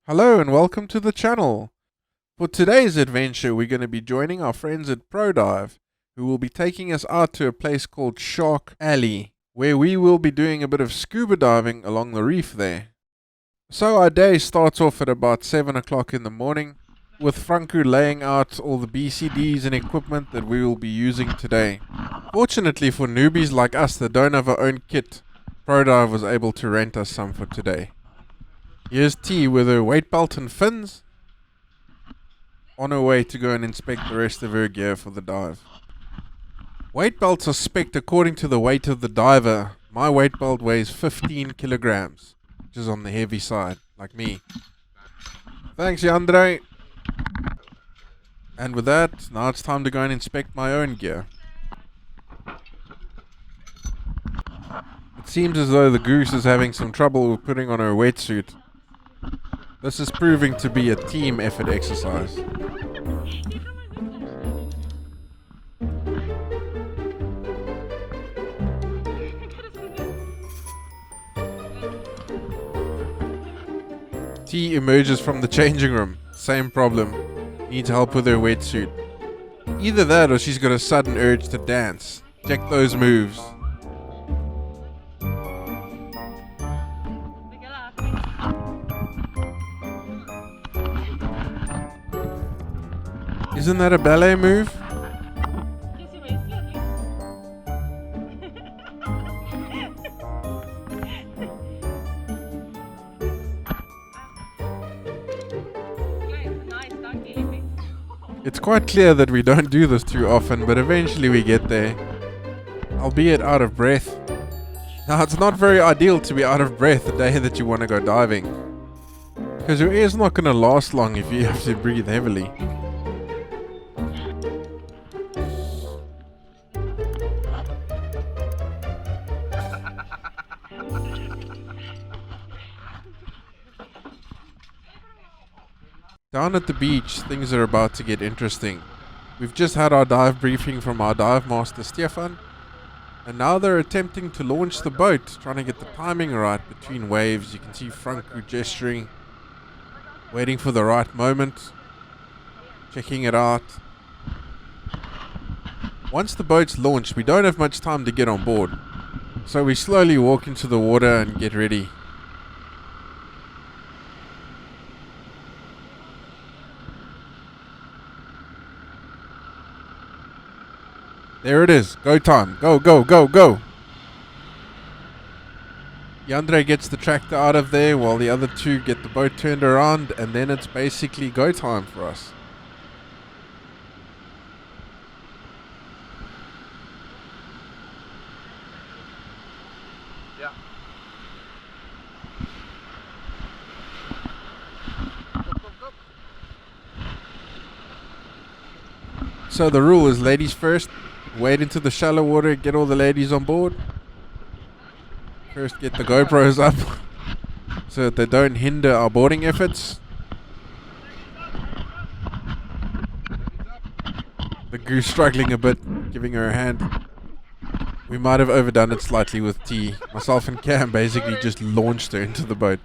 Hello and welcome to the channel. For today's adventure we're going to be joining our friends at ProDive, who will be taking us out to a place called Shark Alley, where we will be doing a bit of scuba diving along the reef there. So our day starts off at about 7 o'clock in the morning, with Franco laying out all the BCDs and equipment that we will be using today. Fortunately for newbies like us that don't have our own kit, ProDive was able to rent us some for today. Here's T with her weight belt and fins, on her way to go and inspect the rest of her gear for the dive. Weight belts are spec'd according to the weight of the diver. My weight belt weighs 15 kilograms, which is on the heavy side, like me. Thanks, Yandre. And with that, now it's time to go and inspect my own gear. It seems as though the goose is having some trouble with putting on her wetsuit. This is proving to be a team effort exercise. T emerges from the changing room. Same problem. Needs help with her wetsuit. Either that or she's got a sudden urge to dance. Check those moves. Isn't that a ballet move? It's quite clear that we don't do this too often, but eventually we get there. Albeit out of breath. Now, it's not very ideal to be out of breath the day that you want to go diving, because your air's not going to last long if you have to breathe heavily. Down at the beach, things are about to get interesting. We've just had our dive briefing from our dive master Stefan, and now they're attempting to launch the boat, trying to get the timing right between waves. You can see Franco gesturing, waiting for the right moment, checking it out. Once the boat's launched, we don't have much time to get on board, so we slowly walk into the water and get ready. There it is. Go time. Go, go, go, go. Yandre gets the tractor out of there while the other two get the boat turned around, and then it's basically go time for us. Yeah. Go. So the rule is ladies first. Wade into the shallow water, get all the ladies on board. First get the GoPros up so that they don't hinder our boarding efforts. The goose struggling a bit, giving her a hand. We might have overdone it slightly with T. Myself and Cam basically just launched her into the boat.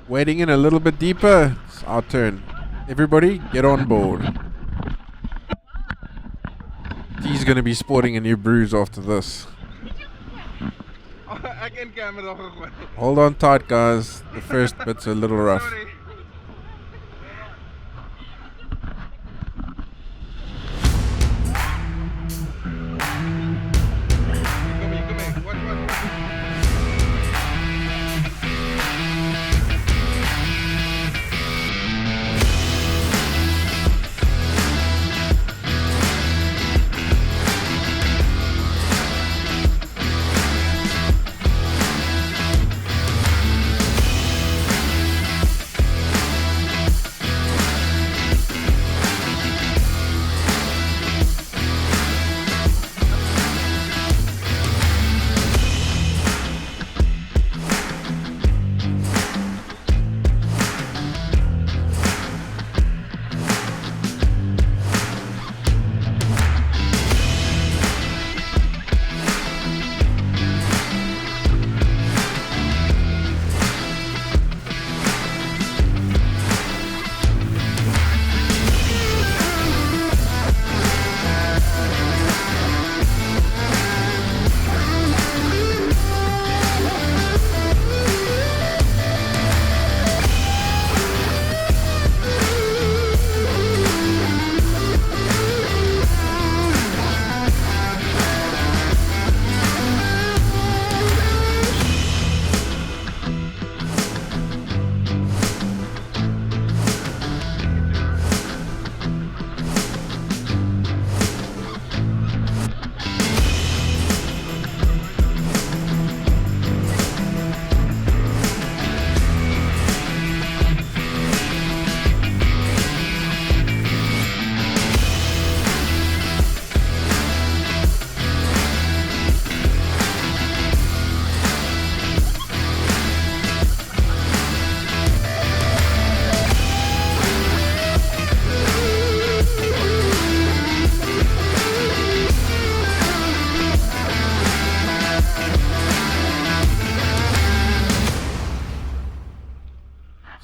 Wading in a little bit deeper, it's our turn. Everybody, get on board. T's gonna be sporting a new bruise after this. Hold on tight, guys. The first bit's a little rough. Sorry.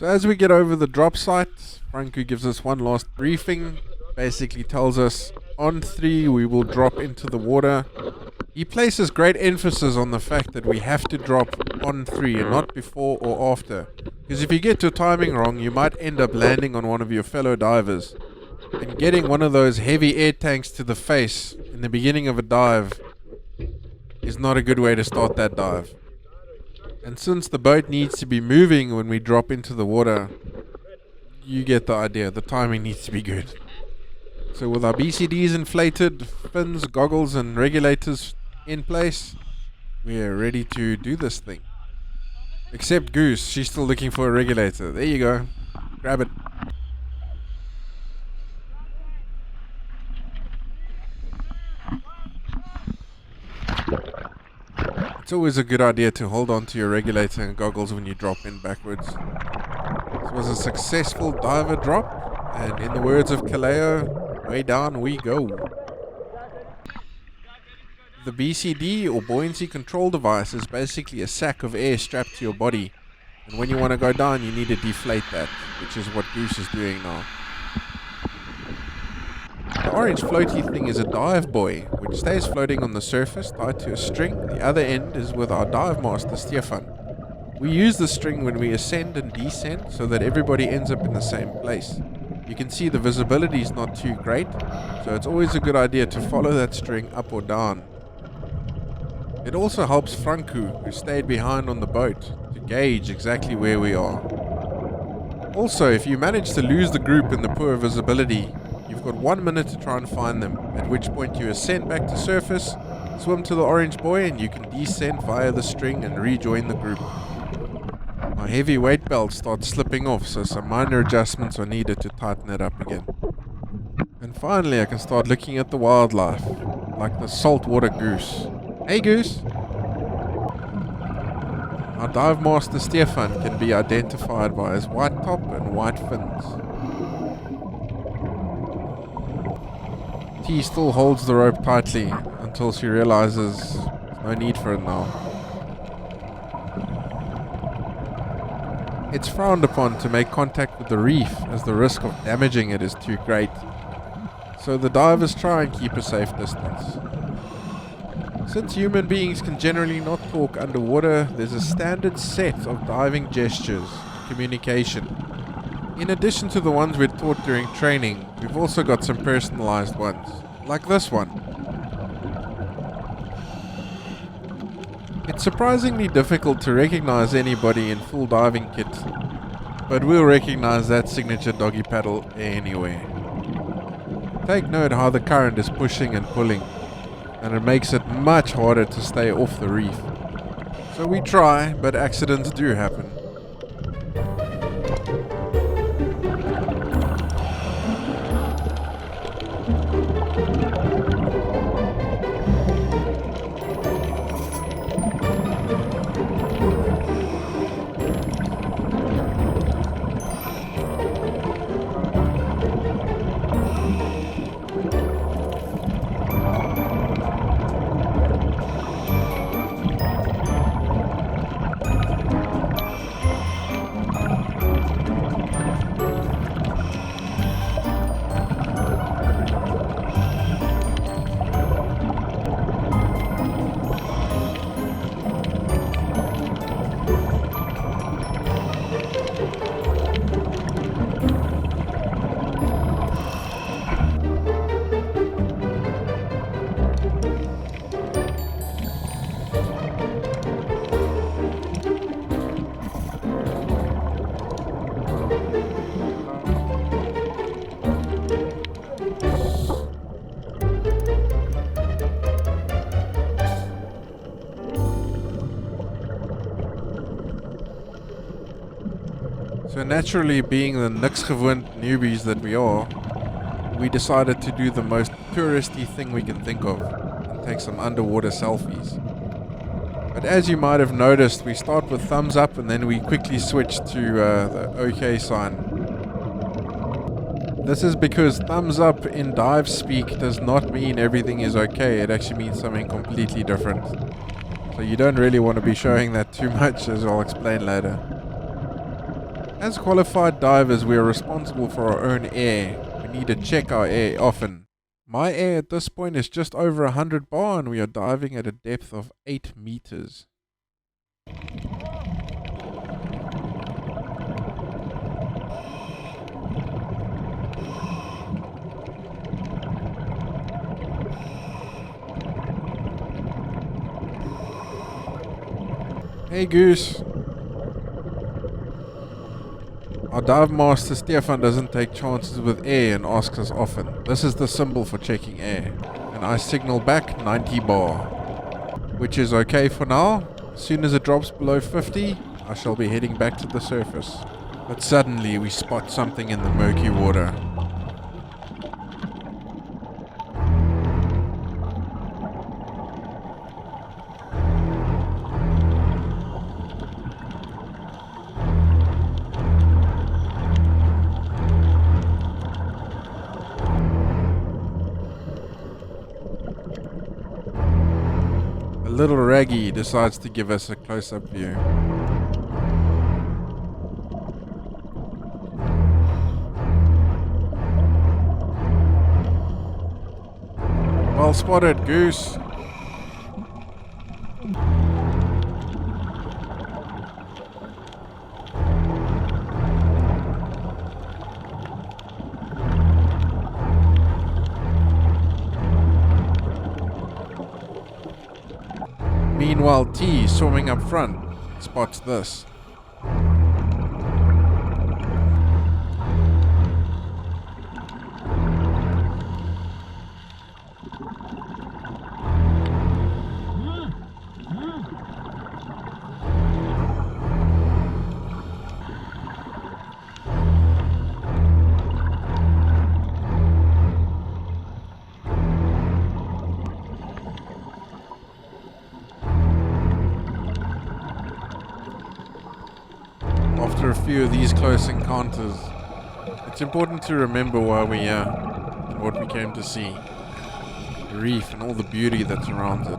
So as we get over the drop site, Franco gives us one last briefing. Basically tells us on 3 we will drop into the water. He places great emphasis on the fact that we have to drop on 3 and not before or after. Because if you get your timing wrong, you might end up landing on one of your fellow divers. And getting one of those heavy air tanks to the face in the beginning of a dive is not a good way to start that dive. And since the boat needs to be moving when we drop into the water, you get the idea. The timing needs to be good. So with our BCDs inflated, fins, goggles and regulators in place, we are ready to do this thing. Except Goose, she's still looking for a regulator. There you go. Grab it. It's always a good idea to hold on to your regulator and goggles when you drop in backwards. This was a successful diver drop, and in the words of Kaleo, way down we go. The BCD or buoyancy control device is basically a sack of air strapped to your body, and when you want to go down you need to deflate that, which is what Goose is doing now. The orange floaty thing is a dive buoy, which stays floating on the surface tied to a string. The other end is with our dive master Stefan. We use the string when we ascend and descend so that everybody ends up in the same place. You can see the visibility is not too great, so it's always a good idea to follow that string up or down. It also helps Franco, who stayed behind on the boat, to gauge exactly where we are. Also, if you manage to lose the group in the poor visibility, you've got 1 minute to try and find them, at which point you ascend back to surface, swim to the orange buoy, and you can descend via the string and rejoin the group. My heavy weight belt starts slipping off, so some minor adjustments are needed to tighten it up again. And finally I can start looking at the wildlife, like the saltwater goose. Hey Goose! Our dive master Stefan can be identified by his white top and white fins. T still holds the rope tightly until she realizes there's no need for it now. It's frowned upon to make contact with the reef as the risk of damaging it is too great, so the divers try and keep a safe distance. Since human beings can generally not talk underwater, there's a standard set of diving gestures, communication. In addition to the ones we're taught during training, we've also got some personalized ones, like this one. It's surprisingly difficult to recognize anybody in full diving kit, but we'll recognize that signature doggy paddle anywhere. Take note how the current is pushing and pulling, and it makes it much harder to stay off the reef. So we try, but accidents do happen. So naturally, being the niks-gewoond newbies that we are, we decided to do the most touristy thing we can think of and take some underwater selfies. But as you might have noticed, we start with thumbs up and then we quickly switch to the OK sign. This is because thumbs up in dive speak does not mean everything is okay, it actually means something completely different. So you don't really want to be showing that too much, as I'll explain later. As qualified divers, we are responsible for our own air. We need to check our air often. My air at this point is just over 100 bar and we are diving at a depth of 8 meters. Hey Goose. Our dive master Stefan doesn't take chances with air and asks us often. This is the symbol for checking air. And I signal back 90 bar. Which is okay for now. As soon as it drops below 50, I shall be heading back to the surface. But suddenly we spot something in the murky water. Little Raggy decides to give us a close-up view. Well spotted, Goose. Meanwhile, T, swimming up front, spots this. After a few of these close encounters, it's important to remember why we're here and what we came to see. The reef and all the beauty that surrounds it.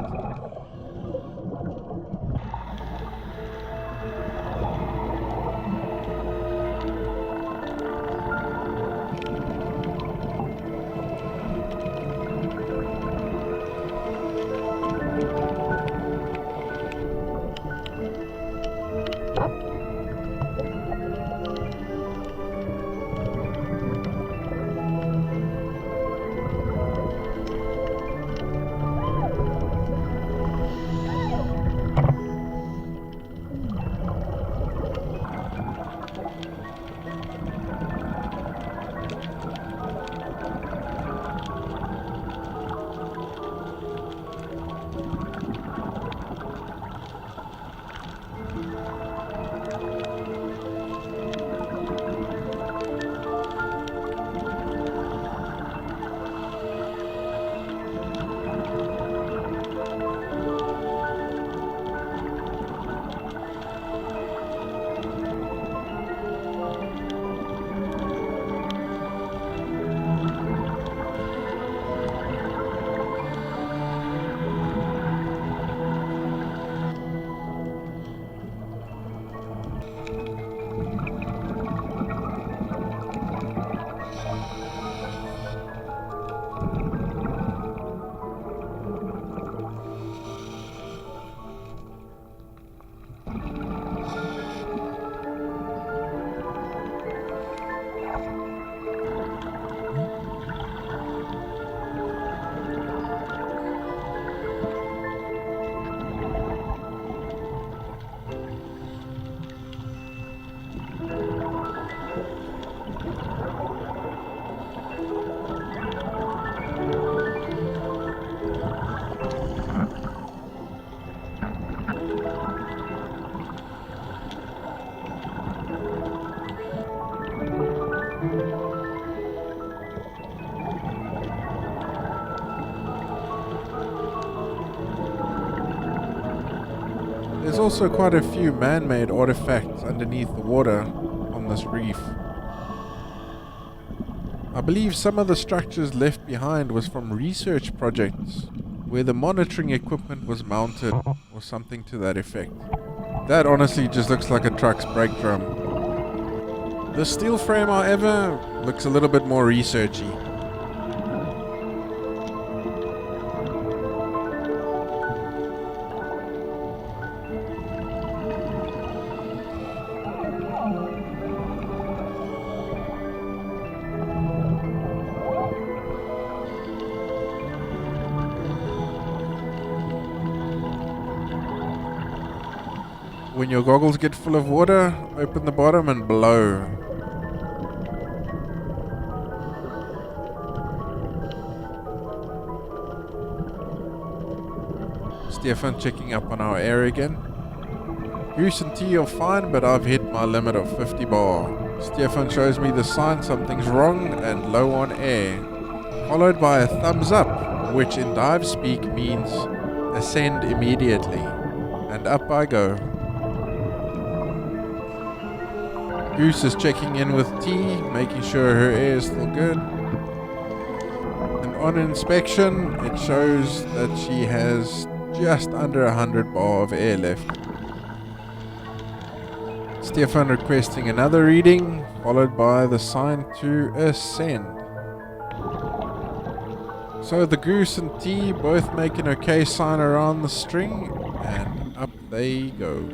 There's also quite a few man-made artifacts underneath the water on this reef. I believe some of the structures left behind was from research projects where the monitoring equipment was mounted or something to that effect. That honestly just looks like a truck's brake drum. The steel frame, however, looks a little bit more researchy. When your goggles get full of water, open the bottom and blow. Stefan checking up on our air again. Goose and tea are fine, but I've hit my limit of 50 bar. Stefan shows me the sign something's wrong and low on air, followed by a thumbs up, which in dive speak means ascend immediately. And up I go. Goose is checking in with tea, making sure her air is still good. And on inspection, it shows that she has just under 100 bar of air left. Stefan requesting another reading, followed by the sign to ascend. So the goose and tea both make an okay sign around the string, and up they go.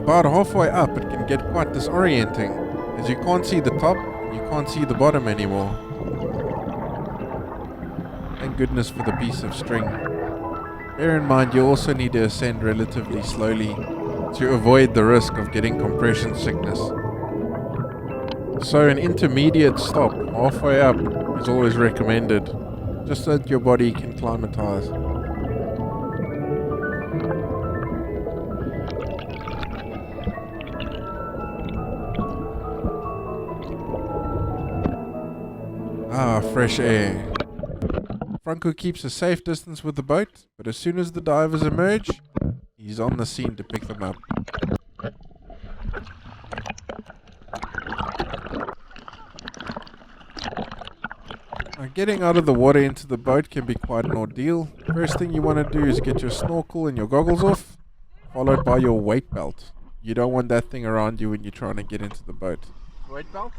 About halfway up, it can get quite disorienting, as you can't see the top, you can't see the bottom anymore. Thank goodness for the piece of string. Bear in mind you also need to ascend relatively slowly to avoid the risk of getting compression sickness. So an intermediate stop halfway up is always recommended, just so that your body can acclimatize. Ah, fresh air. Franco keeps a safe distance with the boat, but as soon as the divers emerge, he's on the scene to pick them up. Now, getting out of the water into the boat can be quite an ordeal. First thing you want to do is get your snorkel and your goggles off, followed by your weight belt. You don't want that thing around you when you're trying to get into the boat. Weight belt?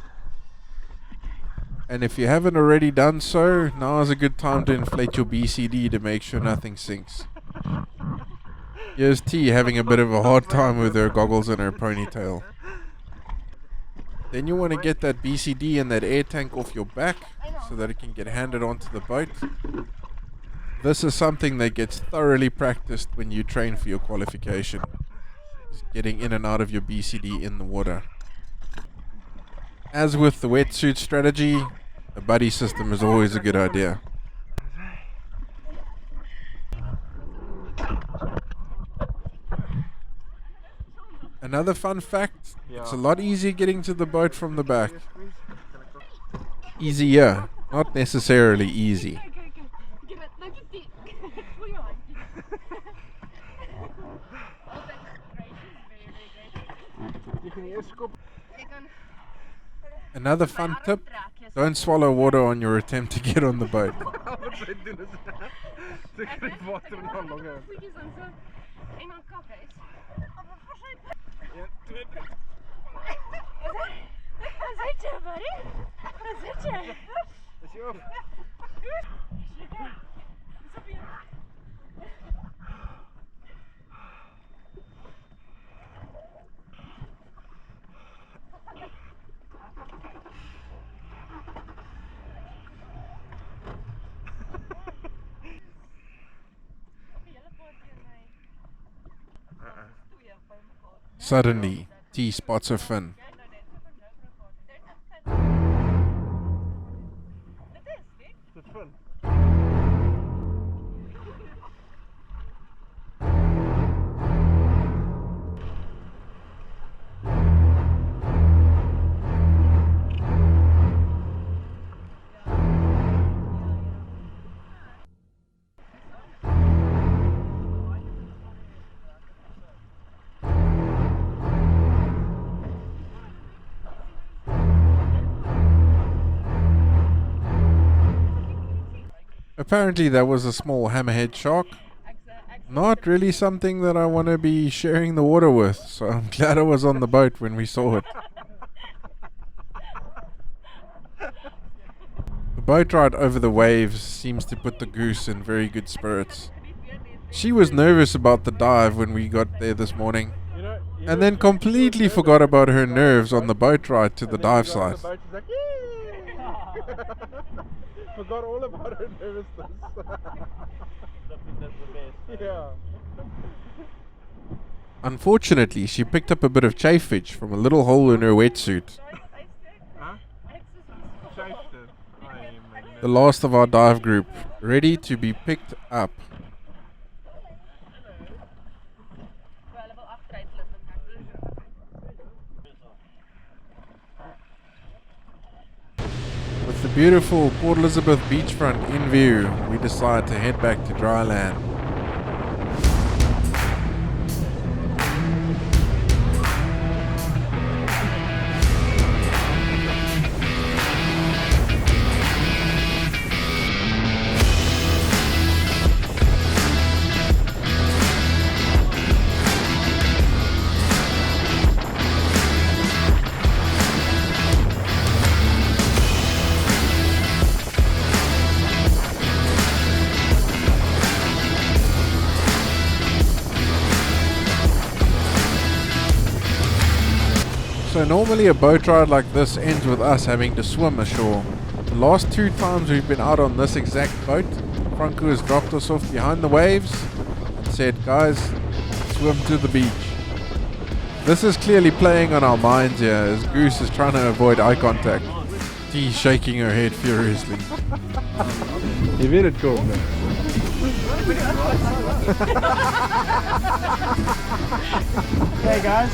And if you haven't already done so, now is a good time to inflate your BCD to make sure nothing sinks. Here's T having a bit of a hard time with her goggles and her ponytail. Then you want to get that BCD and that air tank off your back so that it can get handed onto the boat. This is something that gets thoroughly practiced when you train for your qualification. Is getting in and out of your BCD in the water. As with the wetsuit strategy, a buddy system is always a good idea. Another fun fact, it's a lot easier getting to the boat from the back. Easier, not necessarily easy. Another fun tip, don't swallow water on your attempt to get on the boat. Suddenly, T spots a fin. Apparently that was a small hammerhead shark. not really something that I want to be sharing the water with, so I'm glad I was on the boat when we saw it. The boat ride over the waves seems to put the goose in very good spirits. She was nervous about the dive when we got there this morning, and then completely forgot about her nerves on the boat ride to the dive site. Forgot all about her nervousness. Yeah. Unfortunately, she picked up a bit of chafage from a little hole in her wetsuit. The last of our dive group, ready to be picked up. With the beautiful Port Elizabeth beachfront in view, we decide to head back to dry land. So normally a boat ride like this ends with us having to swim ashore. The last 2 times we've been out on this exact boat, Franco has dropped us off behind the waves and said, guys, swim to the beach. This is clearly playing on our minds here as Goose is trying to avoid eye contact. She's shaking her head furiously. Je weet het komen. Okay guys,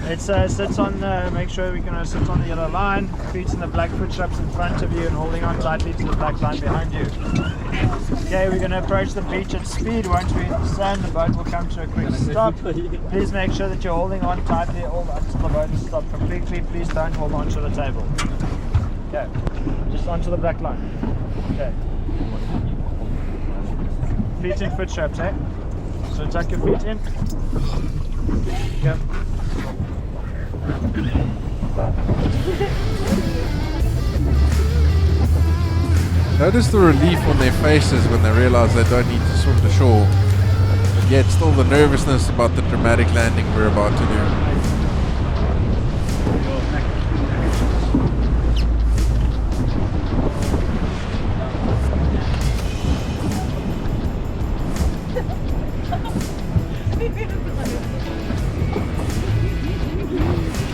let's sit on, make sure we can sit on the yellow line, feet in the black foot straps in front of you and holding on tightly to the black line behind you. Okay, we're going to approach the beach at speed. Once we stand, the boat will come to a quick stop. Please make sure that you're holding on tightly all until the boat is stopped completely. Please don't hold on to the table. Okay, just onto the black line. Okay. Feet in foot straps, eh? So tuck your feet in. Okay. Notice the relief on their faces when they realize they don't need to swim to shore, but yet still the nervousness about the dramatic landing we're about to do.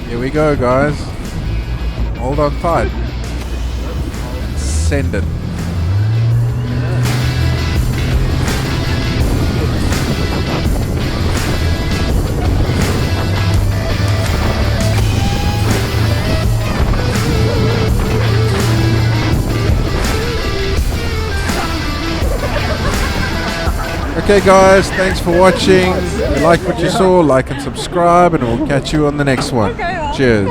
Here we go, guys. Hold on tight. Send it. Okay guys, thanks for watching. If you like what you saw, like and subscribe, and we'll catch you on the next one. Cheers.